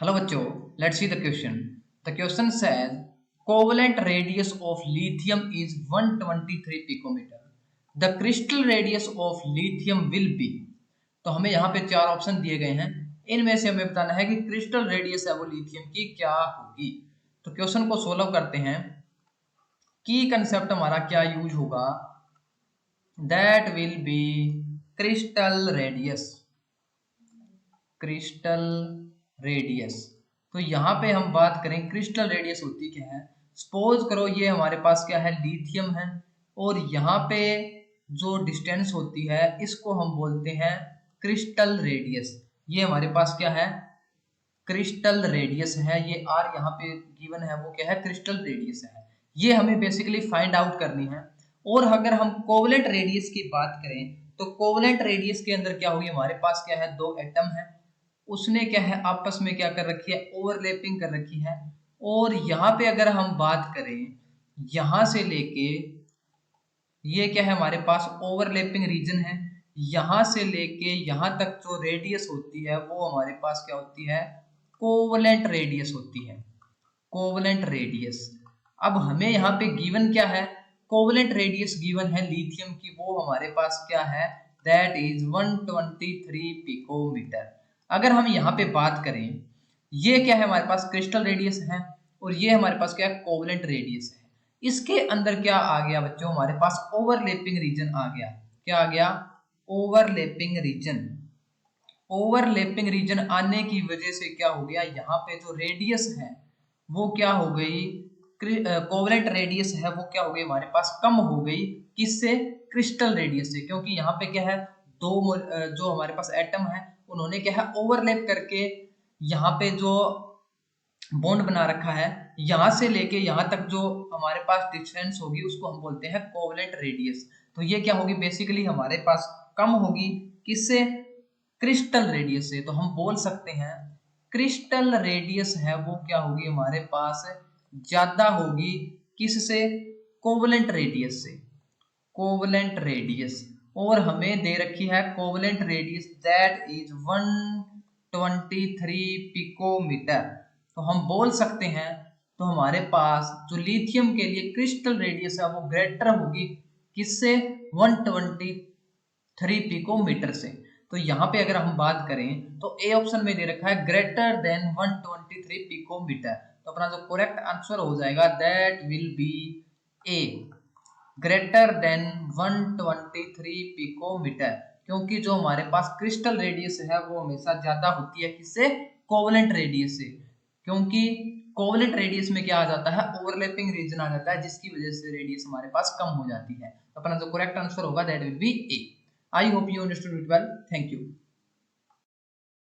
Hello बच्चों, let's see the question. The question says covalent radius of lithium is 123 picometer. The crystal radius of lithium will be. तो हमें यहाँ पे चार option दिए गए हैं, इनमें से हमें बताना है कि क्रिस्टल रेडियस है वो लिथियम की क्या होगी। तो क्वेश्चन को सोल्व करते हैं। की कंसेप्ट हमारा क्या यूज होगा, that will B crystal radius. Crystal radius, तो यहाँ पे हम बात करें क्रिस्टल रेडियस होती क्या है। सपोज करो ये हमारे पास क्या है, लिथियम है, और यहाँ पे जो डिस्टेंस होती है इसको हम बोलते हैं क्रिस्टल रेडियस। ये हमारे पास क्या है, क्रिस्टल रेडियस है। ये आर यहाँ पे गिवन है, वो क्या है, क्रिस्टल रेडियस है। ये हमें बेसिकली फाइंड आउट करनी है। और अगर हम कोवलेंट रेडियस की बात करें तो कोवलेंट रेडियस के अंदर क्या होगी, हमारे पास क्या है, दो एटम है, उसने क्या है आपस में क्या कर रखी है, ओवरलैपिंग कर रखी है। और यहाँ पे अगर हम बात करें, यहां से लेके ये क्या है हमारे पास ओवरलैपिंग रीजन है, यहां से लेके यहां तक जो रेडियस होती है वो हमारे पास क्या होती है, कोवलेंट रेडियस होती है। कोवलेंट रेडियस, अब हमें यहाँ पे गिवन क्या है, कोवलेंट रेडियस गिवन है लिथियम की, वो हमारे पास क्या है, दैट इज 123 पिकोमीटर। अगर हम यहाँ पे बात करें, ये क्या है हमारे पास क्रिस्टल रेडियस है, और ये हमारे पास क्या है, कोवलेंट रेडियस है। इसके अंदर क्या आ गया बच्चों, हमारे पास ओवरलैपिंग रीजन आ गया। क्या आ गया, ओवरलैपिंग रीजन। ओवरलैपिंग रीजन आने की वजह से क्या हो गया, यहाँ पे जो रेडियस है वो क्या हो गई, कोवलेंट रेडियस है वो क्या हो गई, हमारे पास कम हो गई। किससे, क्रिस्टल रेडियस से। क्योंकि यहाँ पे क्या है, जो हमारे पास एटम है उन्होंने क्या है ओवरलैप करके यहाँ पे जो बॉन्ड बना रखा है, यहां से लेके यहां तक जो हमारे पास डिस्टेंस होगी उसको हम बोलते हैं कोवलेंट रेडियस। तो ये क्या होगी, बेसिकली हमारे पास कम होगी। किससे, क्रिस्टल रेडियस से। तो हम बोल सकते हैं क्रिस्टल रेडियस है वो क्या होगी हमारे पास, ज्यादा होगी। किससे, कोवलेंट रेडियस से। कोवलेंट रेडियस, और हमें दे रखी है covalent radius that is 123 picometre. तो हम बोल सकते हैं, तो हमारे पास जो लिथियम के लिए क्रिस्टल रेडियस है वो ग्रेटर होगी। किससे, 123 पिकोमीटर से। तो यहाँ पे अगर हम बात करें तो ए ऑप्शन में दे रखा है ग्रेटर देन 123 पिकोमीटर। तो अपना जो करेक्ट आंसर हो जाएगा that will be a, greater than 123 picometre. क्योंकि जो हमारे पास क्रिस्टल रेडियस है वो हमेशा ज्यादा होती है। किससे, कोवलेंट रेडियस से। क्योंकि कोवलेंट रेडियस में क्या आ जाता है, ओवरलैपिंग रीजन आ जाता है, जिसकी वजह से रेडियस हमारे पास कम हो जाती है। तो अपना जो करेक्ट आंसर होगा that will be A. I hope you understood it well. Thank you.